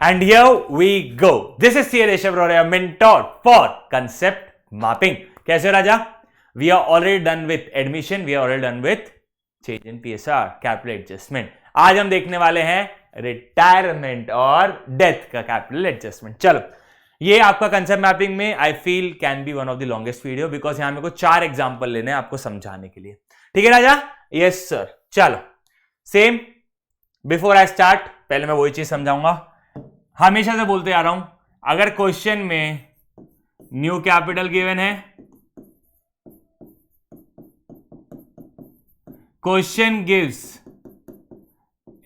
And here we go. This is CA Rishabh Roy, your mentor for concept mapping. कैसे हो राजा? We are already done with admission. We are already done with change in PSR, capital adjustment. आज हम देखने वाले हैं retirement और death का capital adjustment. चलो, ये आपका कंसेप्ट मैपिंग में I feel can be one of the longest video because यहां मेरे को 4 एग्जांपल लेने हैं आपको समझाने के लिए. ठीक है राजा? Yes sir. चलो, सेम बिफोर आई स्टार्ट पहले मैं वही चीज समझाऊंगा. हमेशा से बोलते आ रहा हूं, अगर क्वेश्चन में न्यू कैपिटल गिवन है, question gives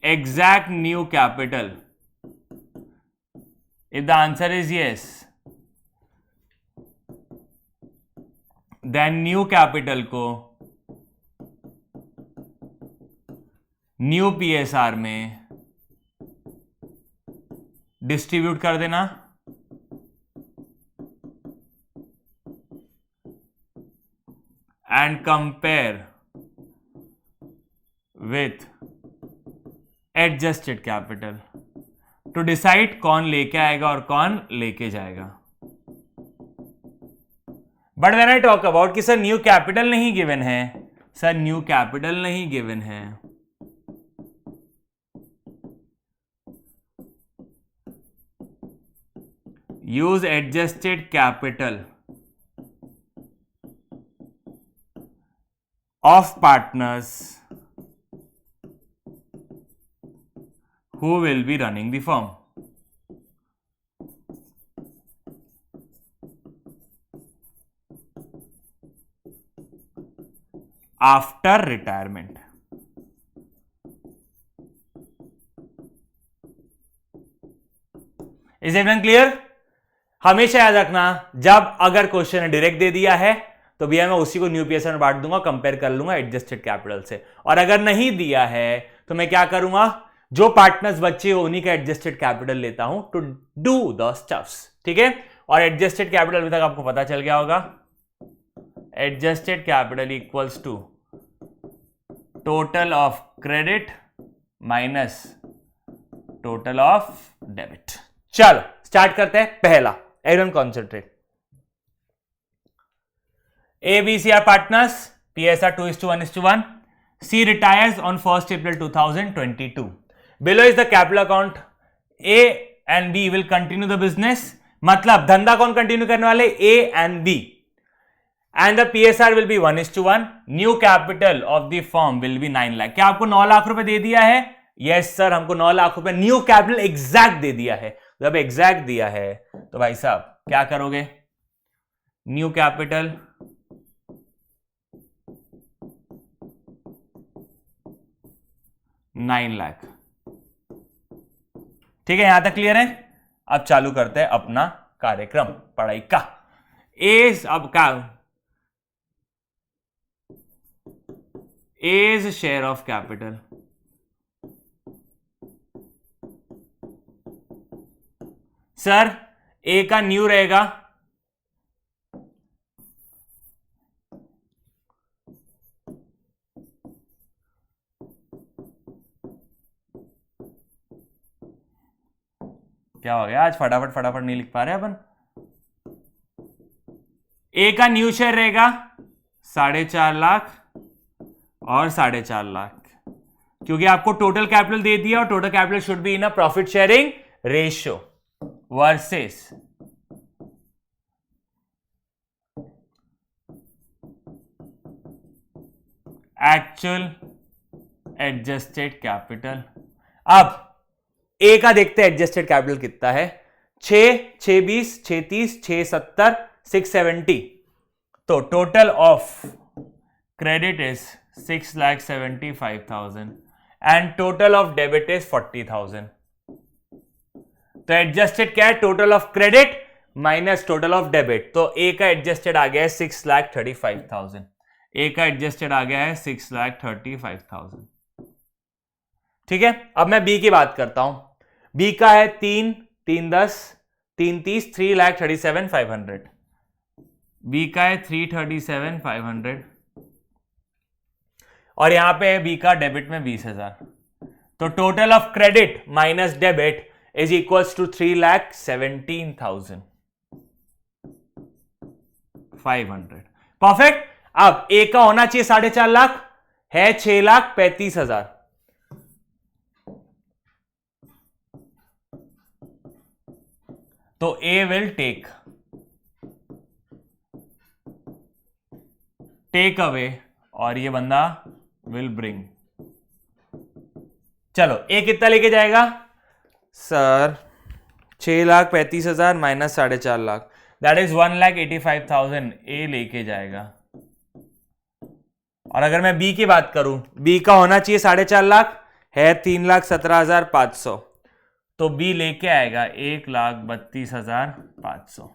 exact new capital, if the answer is yes, then new capital को न्यू PSR में डिस्ट्रीब्यूट कर देना and compare with adjusted capital to decide कौन लेके आएगा और कौन लेके जाएगा. But when I talk about कि सर न्यू कैपिटल नहीं गिवन है, सर न्यू कैपिटल नहीं गिवन है, use adjusted capital of partners who will be running the firm. After retirement. Is everyone clear? हमेशा याद रखना, जब अगर क्वेश्चन ने डायरेक्ट दे दिया है तो भैया मैं उसी को न्यू PSR में बांट दूंगा, कंपेयर कर लूंगा एडजस्टेड कैपिटल से. और अगर नहीं दिया है तो मैं क्या करूंगा, जो पार्टनर्स बच्चे हो उन्हीं का एडजस्टेड कैपिटल लेता हूं टू डू द स्टफ्स. ठीक है? और एडजस्टेड कैपिटल अभी तक आपको पता चल गया होगा, adjusted capital equals to total of credit minus total of debit. चलो स्टार्ट करते हैं. पहला, everyone concentrate. A, B, C are partners, PSR 2:1:1. C retires on 1st April 2022. Below is the capital account. A and B will continue the business. मतलब धंधा कौन continue करने वाले? A and B. And the PSR will be 1:1. New capital of the firm will be 9 lakh. क्या आपको 9 लाख रुपए दे दिया है? यस सर, हमको 9 लाख रुपए न्यू कैपिटल एग्जैक्ट दे दिया है. जब एग्जैक्ट दिया है तो भाई साहब क्या करोगे? New capital $9 lakh. ठीक है, यहां तक क्लियर है? अब चालू करते हैं अपना कार्यक्रम पढ़ाई का. एज अब क्या? As share of capital. Sir A का न्यू रहेगा, क्या हो गया आज फटाफट नहीं लिख पा रहे अपन. ए का न्यू शेयर रहेगा 4.5 लाख और 4.5 लाख, क्योंकि आपको टोटल कैपिटल दे दिया और total capital should be in a profit sharing ratio versus actual adjusted capital. अब ए का देखते हैं एडजस्टेड कैपिटल कितना है. 6 6 20 6 30 6 70 670. तो total of credit is 6,75,000 and total of debit is 40,000. तो एडजस्टेड क्या है? Total of credit minus total of debit. तो ए का एडजस्टेड आ गया है 6,35,000. ए का एडजस्टेड आ गया है 6,35,000. ठीक है, अब मैं बी की बात करता हूं. बी का है 3 3 10 3 30 3,37,500. बी का है 337,500 और यहां पे बी का डेबिट में 20,000. तो total of credit minus debit is equals to 3,17,500। Perfect. अब ए का होना चाहिए 4.5 लाख, है 6,35,000। तो ए विल टेक अवे और ये बंदा विल ब्रिंग। चलो ए कितना लेके जाएगा sir? 6,35,000 minus 4.5 lakh, that is 1,85,000 ए लेके जाएगा। और अगर मैं बी की बात करूं, बी का होना चाहिए 4.5 लाख, है 3,17,500, तो बी लेके आएगा 1,32,500।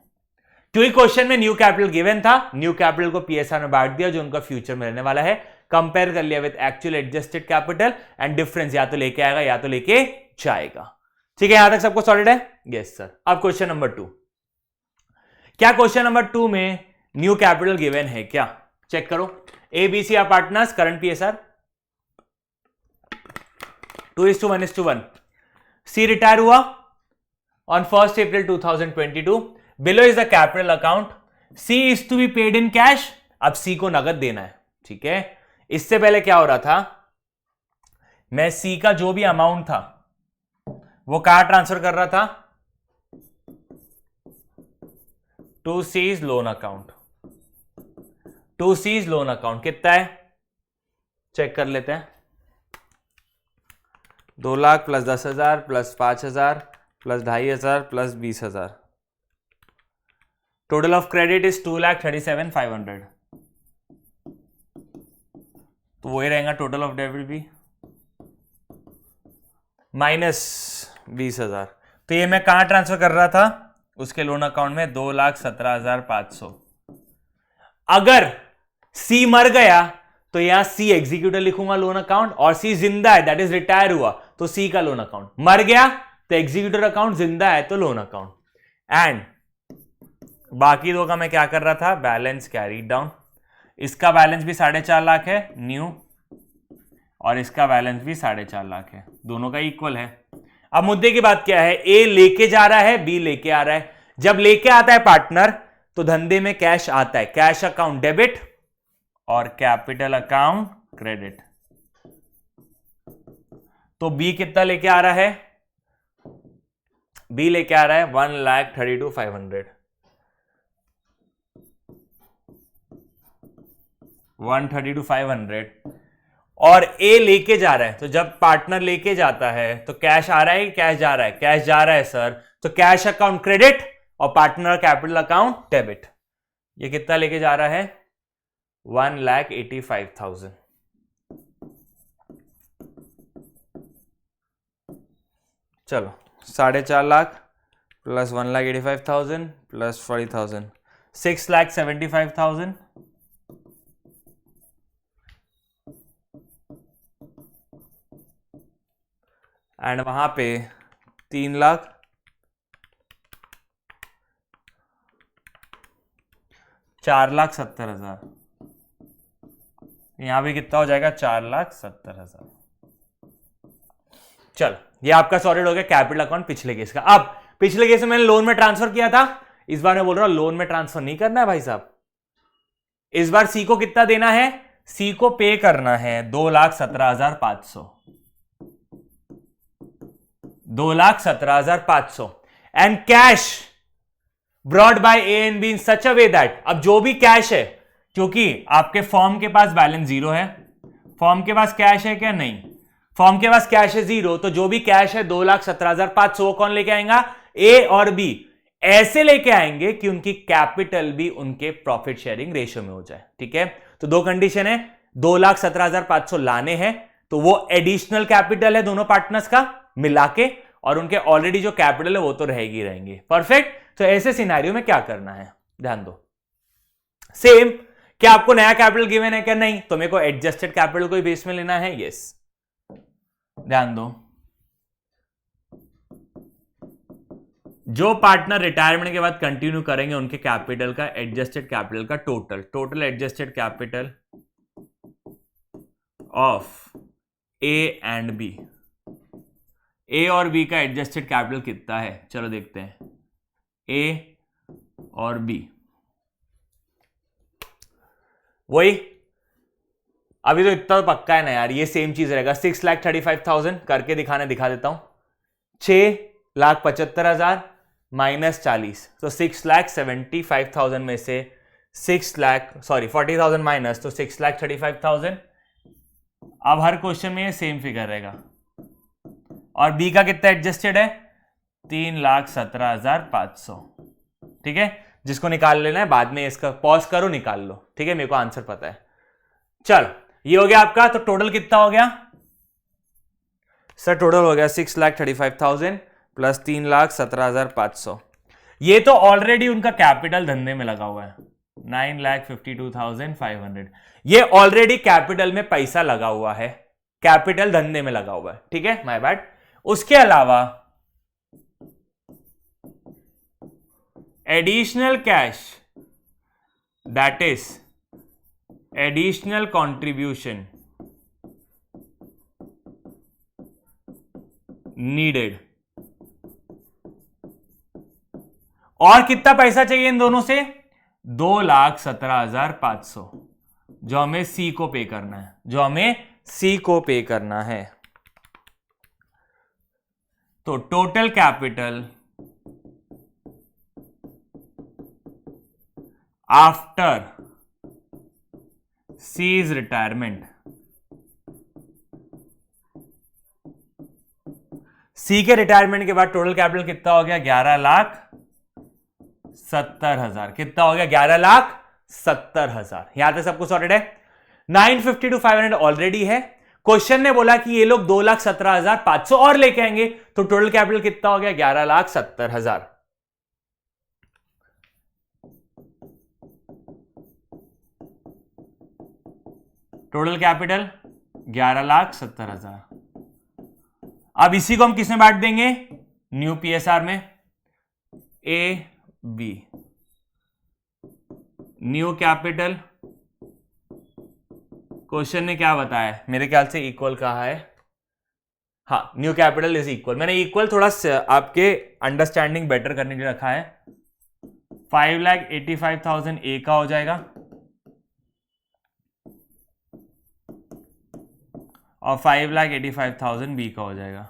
क्योंकि क्वेश्चन में न्यू कैपिटल गिवन था, न्यू कैपिटल को पीएसआर में बांट दिया जो उनका फ्यूचर में रहने वाला है, कंपेयर कर लिया with actual adjusted capital and difference या तो लेके आएगा या तो लेके जाएगा। ठीक है, यहां तक सबको सॉलिड है? Yes sir. अब क्वेश्चन नंबर 2, क्या क्वेश्चन नंबर 2 में न्यू कैपिटल गिवन है क्या? चेक करो। ABC are partners, current PSR 2:1:1। C retire हुआ on 1 April 2022। Below is the capital account. C is to be paid in cash. अब C को नगद देना है। ठीक है, इससे पहले क्या हो रहा था, मैं सी का जो भी अमाउंट था वो कहां ट्रांसफर कर रहा था? To C's loan account. To C's loan account कितना है चेक कर लेते हैं। 2 lakh plus 10,000 plus 5,000 plus 2,500 plus 20,000। Total of credit is 2,37,500। तो वही रहेगा टोटल ऑफ डेबिट भी माइनस 20,000। तो ये मैं कहां ट्रांसफर कर रहा था? उसके लोन अकाउंट में 2,17,500। अगर सी मर गया तो यहां सी एग्जीक्यूटिव लिखूंगा लोन अकाउंट, और सी जिंदा है दैट इज रिटायर हुआ तो सी का लोन अकाउंट। मर गया तो एग्जीक्यूटिव अकाउंट, जिंदा है तो लोन अकाउंट। एंड बाकी दो का मैं क्या कर रहा था? Balance carry down. इसका बैलेंस भी 4.5 लाख है न्यू, और इसका बैलेंस भी 4.5 लाख है, दोनों का इक्वल है। अब मुद्दे की बात क्या है? ए लेके जा रहा है, बी लेके आ रहा है। जब लेके आता है पार्टनर तो धंधे में कैश आता है, कैश अकाउंट डेबिट और कैपिटल अकाउंट क्रेडिट। तो बी कितना लेके आ रहा है? बी लेके आ रहा है 1,32,500। 132,500 और ए लेके जा रहा है। तो जब पार्टनर लेके जाता है तो कैश आ रहा है, कैश जा रहा है? कैश जा रहा है सर, तो कैश अकाउंट क्रेडिट और पार्टनर कैपिटल अकाउंट डेबिट। ये कितना लेके जा रहा है? 1,85,000। चलो 4.5 लाख प्लस 1,85,000 प्लस 40,000, 6,75,000। एंड वहां पे 3 लाख, 4,70,000। यहां भी कितना हो जाएगा? 4,70,000। चलो ये आपका सॉलिड हो गया कैपिटल अकाउंट पिछले केस का। अब पिछले केस में मैंने लोन में ट्रांसफर किया था, इस बार मैं बोल रहा हूं लोन में ट्रांसफर नहीं करना है भाई साहब। इस बार सी को कितना देना है? सी को पे करना है 2,17,500। 2,17,500 and cash brought by A and be in such a way that, अब जो भी कैश है, क्योंकि आपके फॉर्म के पास बैलेंस 0 है, फॉर्म के पास कैश है क्या? नहीं, फॉर्म के पास कैश है 0, तो जो भी कैश है 2,17,500 वो कौन लेके आएगा? ए और बी ऐसे लेके आएंगे कि उनकी कैपिटल भी उनके प्रॉफिट शेयरिंग रेशियो में हो जाए। ठीक है, तो दो कंडीशन है, 2,17,500 लाने हैं, तो वो एडिशनल कैपिटल है दोनों पार्टनर्स का मिला के, और उनके ऑलरेडी जो कैपिटल है वो तो रहेगी रहेंगे। परफेक्ट। तो ऐसे सिनेरियो में क्या करना है ध्यान दो। सेम, क्या आपको नया कैपिटल गिवन है क्या? नहीं, तो मेरे को एडजस्टेड कैपिटल को बेस में लेना है। यस, ध्यान दो, जो पार्टनर रिटायरमेंट के बाद कंटिन्यू करेंगे उनके कैपिटल का, एडजस्टेड कैपिटल का total adjusted capital of A and B A और बी का एडजस्टेड कैपिटल कितना है, चलो देखते हैं। ए और बी, वही अभी तो इतना तो पक्का है ना यार, ये सेम चीज रहेगा। 6,35,000 करके दिखा देता हूं। 6,75,000 माइनस 40, तो 6,75,000 में से 40,000 माइनस, तो 6,35,000। अब हर क्वेश्चन में ये सेम फिगर रहेगा। और बी का कितना एडजस्टेड है, 3,17,500। ठीक है, जिसको निकाल लेना है बाद में इसका पॉज करो, निकाल लो। ठीक है, मेरे को आंसर पता है। चलो ये हो गया आपका। तो टोटल कितना हो गया सर? टोटल हो गया 6,35,000 प्लस 3,17,500। ये तो ऑलरेडी उनका कैपिटल धंधे में लगा हुआ है, 9,52,500। ये ऑलरेडी कैपिटल में पैसा लगा हुआ है, कैपिटल धंधे में लगा हुआ है। ठीक है, माय बैड। उसके अलावा additional cash, that is additional contribution needed. और कितना पैसा चाहिए इन दोनों से? 2,17,500, जो हमें सी को पे करना है, जो हमें सी को पे करना है। तो total capital after C's retirement, C के रिटायरमेंट के बाद टोटल कैपिटल कितना हो गया? 11,70,000। कितना हो गया? 11,70,000। यहां तक सब कुछ सॉर्टेड है। 952,500 ऑलरेडी है। क्वेश्चन ने बोला कि ये लोग 2,17,500 और लेके आएंगे, तो टोटल कैपिटल कितना हो गया? 11,70,000। Total capital 11,70,000। अब इसी को हम किसमें बांट देंगे? न्यू पीएसआर में। A B, new capital, question ने क्या बताया? मेरे ख्याल से इक्वल कहा है। हाँ, न्यू कैपिटल इज इक्वल। मैंने इक्वल थोड़ा आपके अंडरस्टैंडिंग बेटर करने के लिए रखा है। 5,85,000 ए का हो जाएगा और 5,85,000 बी का हो जाएगा,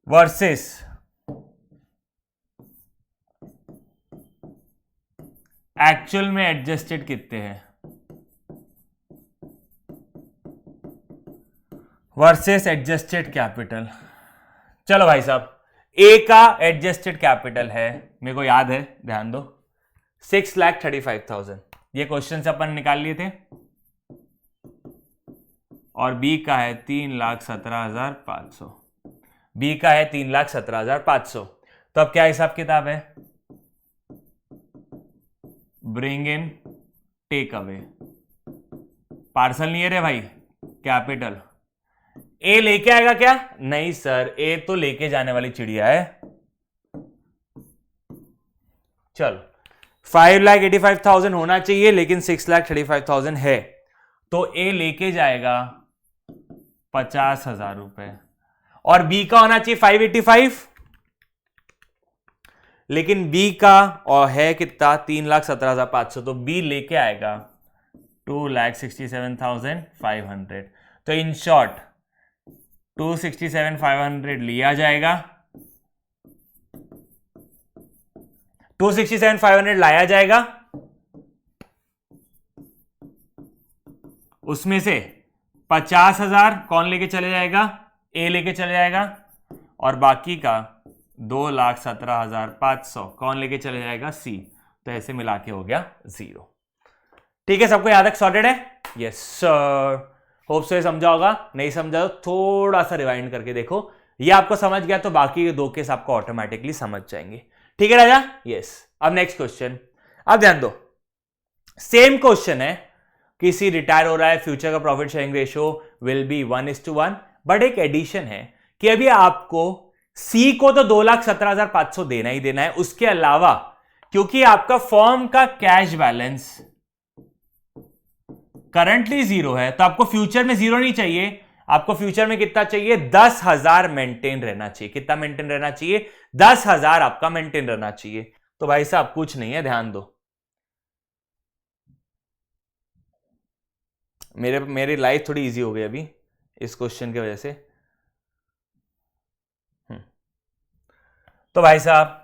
वर्सेस एक्चुअल में एडजस्टेड कितने हैं, वर्सेस एडजस्टेड कैपिटल। चलो भाई साहब, ए का एडजस्टेड कैपिटल है, मेरे को याद है, ध्यान दो, 6,35,000। ये क्वेश्चन से अपन निकाल लिए थे। और बी का है 3,17,500। बी का है 3,17,500। तो अब क्या हिसाब किताब है? Bring in, take away. Parcel नहीं है रे भाई, कैपिटल। ए लेके आएगा क्या? नहीं सर, ए तो लेके जाने वाली चिड़िया है। चलो, 5,85,000 होना चाहिए, लेकिन 6,35,000 है, तो ए लेके जाएगा 50,000 रुपए। और बी का होना चाहिए 585, लेकिन बी का और है कितना? 3,17,500। तो बी लेके आएगा 2,67,500। तो इन शॉर्ट 267,500 लिया जाएगा, 267,500 लाया जाएगा, उसमें से 50,000 कौन लेके चले जाएगा? ए लेके चले जाएगा, और बाकी का 2,17,500 कौन लेके चले जाएगा? सी। तो ऐसे मिला के हो गया 0। ठीक है, सबको याद तक सॉर्टेड है? Yes sir. होप सो ये समझा होगा। नहीं समझा तो थोड़ा सा रिवाइंड करके देखो। ये आपको समझ गया तो बाकी के दो केस आपको ऑटोमेटिकली समझ जाएंगे। ठीक है राजा? यस। अब नेक्स्ट क्वेश्चन, अब ध्यान दो, सेम क्वेश्चन है, किसी रिटायर हो रहा है, फ्यूचर का profit sharing ratio will be 1:1, but एक एडिशन है कि अभी आपको सी को तो 2,17,500 देना ही देना है। उसके अलावा क्योंकि आपका फर्म का कैश बैलेंस करंटली 0 है, तो आपको फ्यूचर में 0 नहीं चाहिए, आपको फ्यूचर में कितना चाहिए? 10,000 मेंटेन रहना चाहिए। कितना मेंटेन रहना चाहिए? 10,000 आपका मेंटेन रहना चाहिए। तो भाई साहब कुछ नहीं है, ध्यान दो। मेरी लाइफ थोड़ी इजी हो गई अभी इस क्वेश्चन की वजह से। तो भाई साहब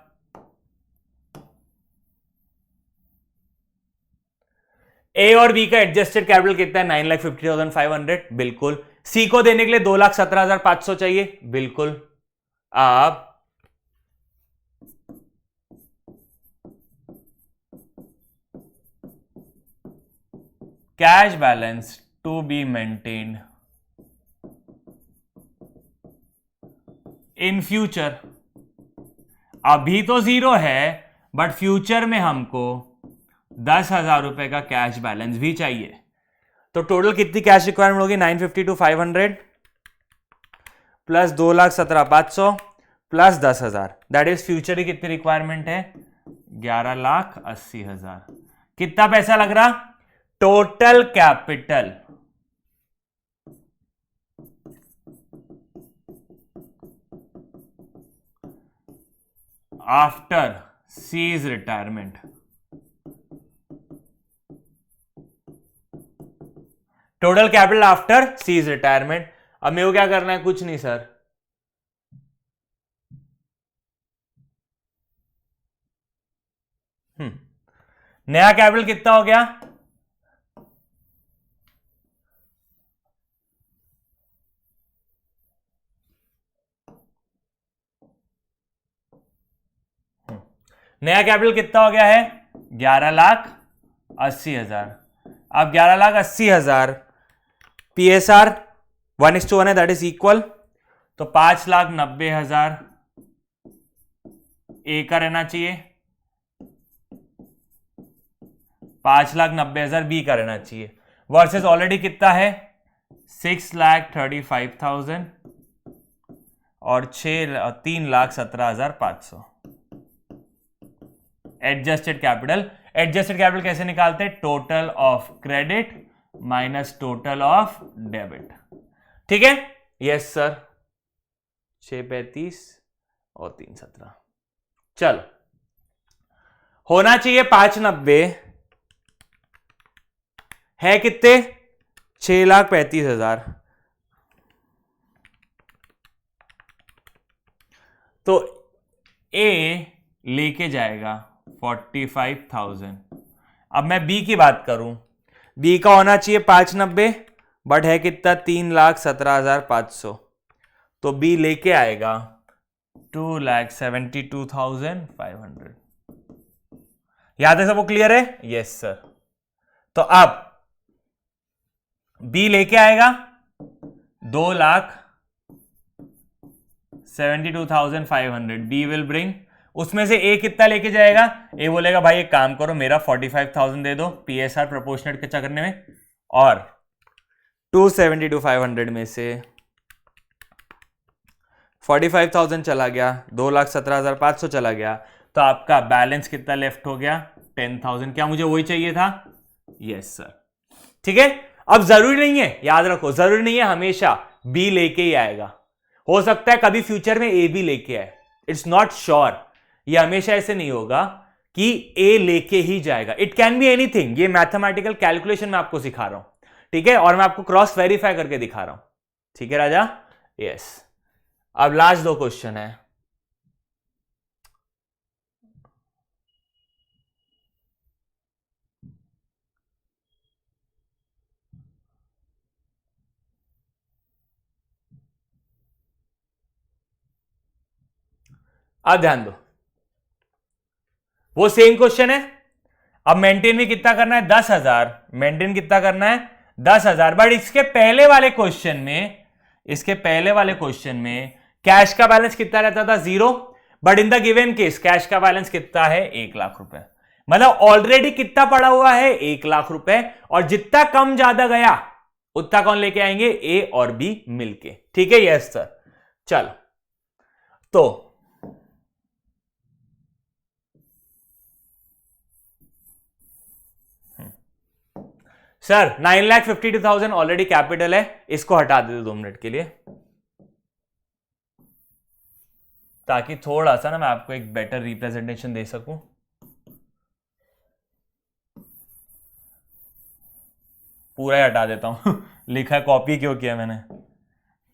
ए और बी का एडजस्टेड कैपिटल कितना है? 9,50,500। बिल्कुल। सी को देने के लिए 2,17,500 चाहिए। बिल्कुल। आप cash balance to be maintained in future, अभी तो 0 है बट फ्यूचर में हमको 10,000 रुपए का कैश बैलेंस भी चाहिए। तो टोटल कितनी कैश रिक्वायरमेंट होगी? 9,52,500 plus 2,17,500 plus 10,000, that is future की कितनी रिक्वायरमेंट है? 11,80,000। कितना पैसा लग रहा? Total capital after C's retirement, total capital after C's retirement. अब मेरे को क्या करना है? कुछ नहीं सर, नया कैपिटल कितना हो गया? नया कैपिटल कितना हो गया है? 11,80,000। अब 11,80,000 PSR 1:1 है, दैट इज इक्वल, तो 5,90,000 ए का रहना चाहिए, 5,90,000 बी का रहना चाहिए। वर्सेस ऑलरेडी कितना है? 6,35,000 और 3,17,500। एडजस्टेड कैपिटल, एडजस्टेड कैपिटल कैसे निकालते हैं? Total of credit minus total of debit. ठीक है? Yes sir. 6,35 और 3,17, चलो होना चाहिए 5,90, है कितने? 6,35,000। तो ए लेके जाएगा 45,000। अब मैं बी की बात करूं, बी का होना चाहिए 5,90 बट है कितना? 3,17,500। तो बी लेके आएगा 2,72,500। याद है सबको? क्लियर है? Yes sir. तो अब बी लेके आएगा 2,72,500, बी विल ब्रिंग। उसमें से ए कितना लेके जाएगा? ए बोलेगा भाई एक काम करो, मेरा 45,000 दे दो पीएसआर प्रोपोर्शनेट के चक्कर में, और 2,72,500 में से 45,000 चला गया, 2,17,500 चला गया, तो आपका बैलेंस कितना लेफ्ट हो गया? 10,000। क्या मुझे वही चाहिए था? Yes sir. ठीक है? अब जरूरी नहीं है, याद रखो, जरूरी नहीं है हमेशा बी लेके ही आएगा। हो सकता है कभी फ्यूचर में ए भी लेके आए, इट्स नॉट श्योर। ये हमेशा ऐसे नहीं होगा कि ए लेके ही जाएगा। It can be anything. ये मैथमेटिकल कैलकुलेशन में आपको सिखा रहा हूं, ठीक है, और मैं आपको क्रॉस वेरीफाई करके दिखा रहा हूं। ठीक है राजा? यस। अब लास्ट 2 क्वेश्चन है। अब ध्यान दो, वो सेम क्वेश्चन है। अब मेंटेन भी कितना करना है? 10,000। मेंटेन कितना करना है? 10,000। बट इसके पहले वाले क्वेश्चन में कैश का बैलेंस कितना रहता था? 0। But in the given case cash का बैलेंस कितना है? 1,00,000 रुपए। मतलब ऑलरेडी कितना पड़ा हुआ है? 1,00,000 रुपए। और जितना कम ज्यादा गया उतना कौन लेके आएंगे? ए और बी मिलके। ठीक है? Yes sir. चलो, तो सर 9,52,000 ऑलरेडी कैपिटल है, इसको हटा दे दो 2 मिनट के लिए, ताकि थोड़ा सा ना मैं आपको एक बेटर रिप्रेजेंटेशन दे सकूं। पूरा ही हटा देता हूं लिखा है, कॉपी क्यों किया मैंने।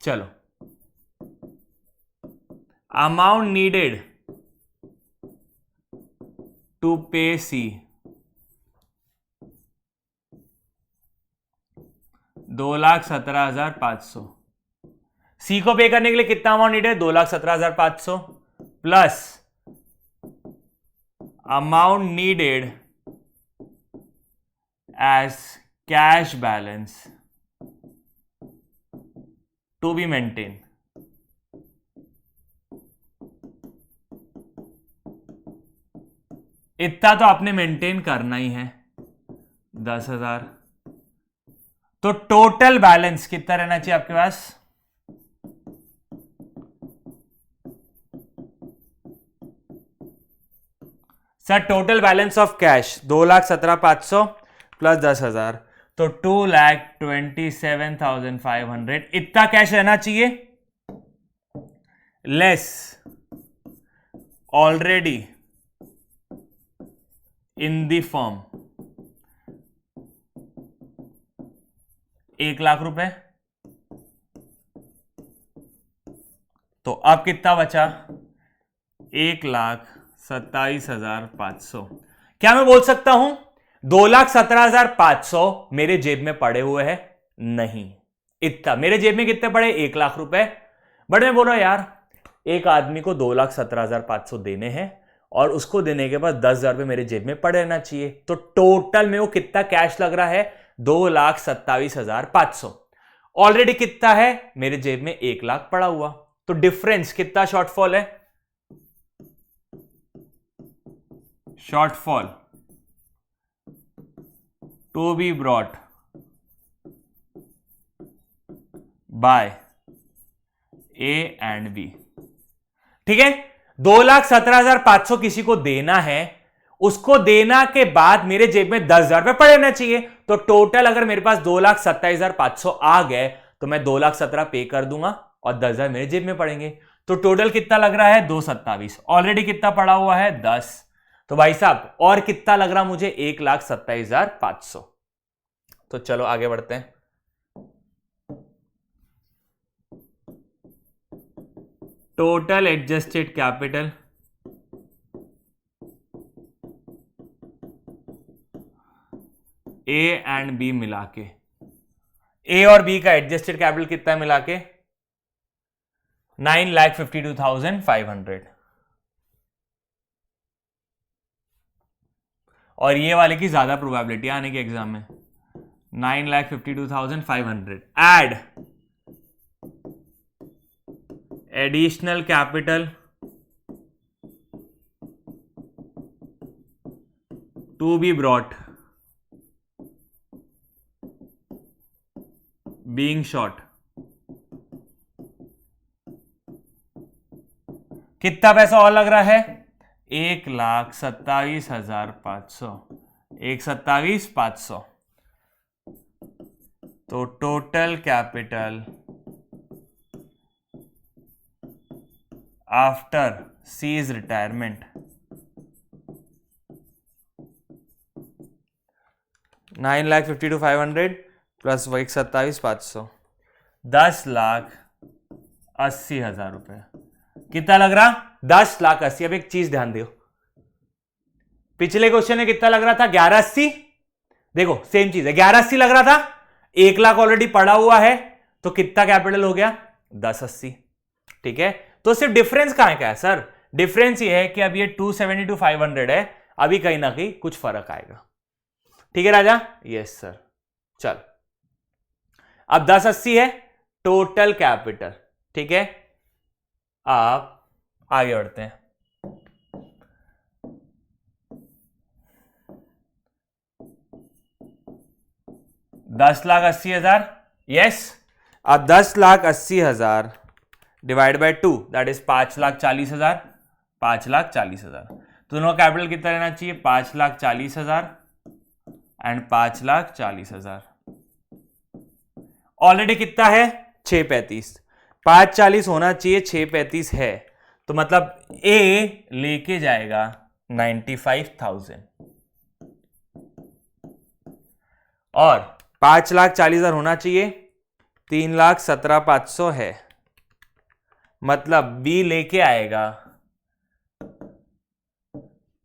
चलो, अमाउंट नीडेड टू पे सी 2,17,500। सी को पे करने के लिए कितना amount needed? 2,17,500 plus amount needed as cash balance to be maintain. इतना तो आपने मेंटेन करना ही है, 10,000। तो टोटल बैलेंस कितना रहना चाहिए आपके पास? Sir total balance of cash 2,17,500 plus 10,000, तो 2,27,500। इतना कैश रहना चाहिए, less already in the firm 1,00,000 रुपए। तो अब कितना बचा? 1,27,500। क्या मैं बोल सकता हूं 2,17,500 मेरे जेब में पड़े हुए हैं? नहीं, इतना मेरे जेब में कितने पड़े? 1,00,000 रुपए। बट मैं बोल रहा यार, एक आदमी को 2,17,500 देने हैं और उसको देने के बाद 10,000 रुपए मेरे जेब में पड़े रहना चाहिए। तो टोटल में वो कितना कैश लग रहा है? 2,27,500। ऑलरेडी कितना है मेरे जेब में? 1,00,000 पड़ा हुआ। तो डिफरेंस कितना शॉर्टफॉल है? Shortfall to be brought by A and B. ठीक है, 2,17,500 किसी को देना है, उसको देना के बाद मेरे जेब में 10,000 रुपए पड़े रहना चाहिए। तो टोटल अगर मेरे पास 2,27,500 आ गए तो मैं 2,17,000 पे कर दूंगा और 10,000 मेरे जेब में पड़ेंगे। तो टोटल कितना लग रहा है? 2,27,000। ऑलरेडी कितना पड़ा हुआ है? 10। तो भाई साहब और कितना लग रहा मुझे? 1,27,500। तो चलो आगे बढ़ते हैं। Total adjusted capital A and B मिला के, ए और बी का एडजस्टेड कैपिटल कितना है मिला के? 9,52,500। और ये वाले की ज्यादा प्रोबेबिलिटी आने के एग्जाम में, 9,52,500। Add additional capital to be brought being short. कितना पैसा और लग रहा है? 1,27,500। 1,27,500। तो total capital after C's retirement 9,52,500 plus 1,27,500, 10,80,000 रुपए। कितना लग रहा? 10,80,000। अब एक चीज ध्यान दो, पिछले क्वेश्चन में कितना लग रहा था? 11,80। देखो सेम चीज है, 11,80 लग रहा था, 1,00,000 ऑलरेडी पड़ा हुआ है, तो कितना कैपिटल हो गया? 10,80। ठीक है, तो सिर्फ डिफरेंस कहां का है सर? डिफरेंस ये है कि अब ये 272,500 है, अभी कहीं ना कहीं कुछ फर्क आएगा। ठीक है राजा? Yes sir. चल, अब 10,80 है टोटल कैपिटल। ठीक है, आप आगे बढ़ते हैं। $10,80,000। यस, अब 10,80,000 डिवाइड बाय 2 दैट इज 5,40,000। 5,40,000। तो दोनों कैपिटल कितना रहना चाहिए? 5,40,000 एंड 5,40,000। ऑलरेडी कितना है 635, 540 होना चाहिए, 635 है, तो मतलब ए लेके जाएगा 95,000 और 5,40,000 होना चाहिए, 3,17,500 है, मतलब बी लेके आएगा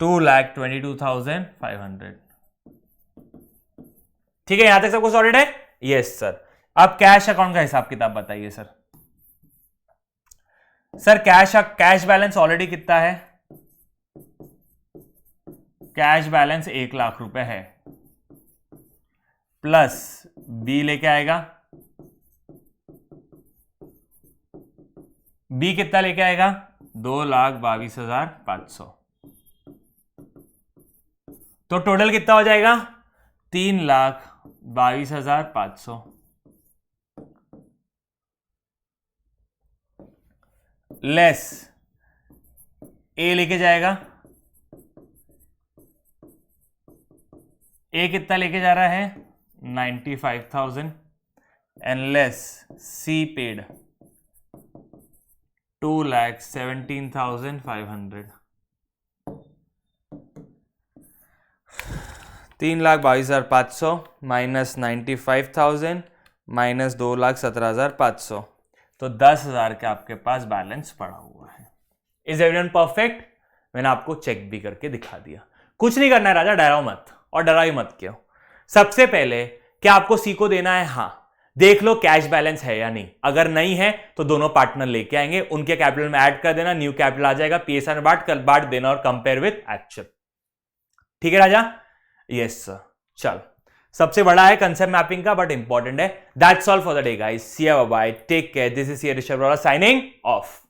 2,22,500। ठीक है, यहां तक सब कुछ सॉर्टेड है? Yes sir. अब कैश अकाउंट का हिसाब किताब बताइए sir. Sir cash balance already कितना है? कैश बैलेंस 1,00,000 रुपए है, प्लस बी लेके आएगा, बी कितना लेके आएगा 2,22,500, तो टोटल कितना हो जाएगा 3,22,500 लेस ए लेके जाएगा, ए कितना लेके जा रहा है 95,000 and less C paid 2,17,500। 3,22,500 minus 95,000 minus 2,17,500, तो 10,000 का आपके पास बैलेंस पड़ा हुआ है। Is everyone perfect? मैंने आपको चेक भी करके दिखा दिया। कुछ नहीं करना है राजा, डराओ मत और डरा ही मत क्यों। सबसे पहले क्या आपको सी को देना है? हाँ, देख लो कैश बैलेंस है या नहीं। अगर नहीं है तो दोनों पार्टनर लेके आएंगे, उनके कैपिटल में ऐड कर देना, न्यू कैपिटल आ जाएगा, पीएसआर में बांट देना और कंपेयर विद एक्चुअल। ठीक है राजा? Yes sir. चल, सबसे बड़ा है कंसेप्ट मैपिंग का, बट इंपॉर्टेंट है। That's all for the day guys. See you, bye, take care. This is Rishabh Rohra signing of.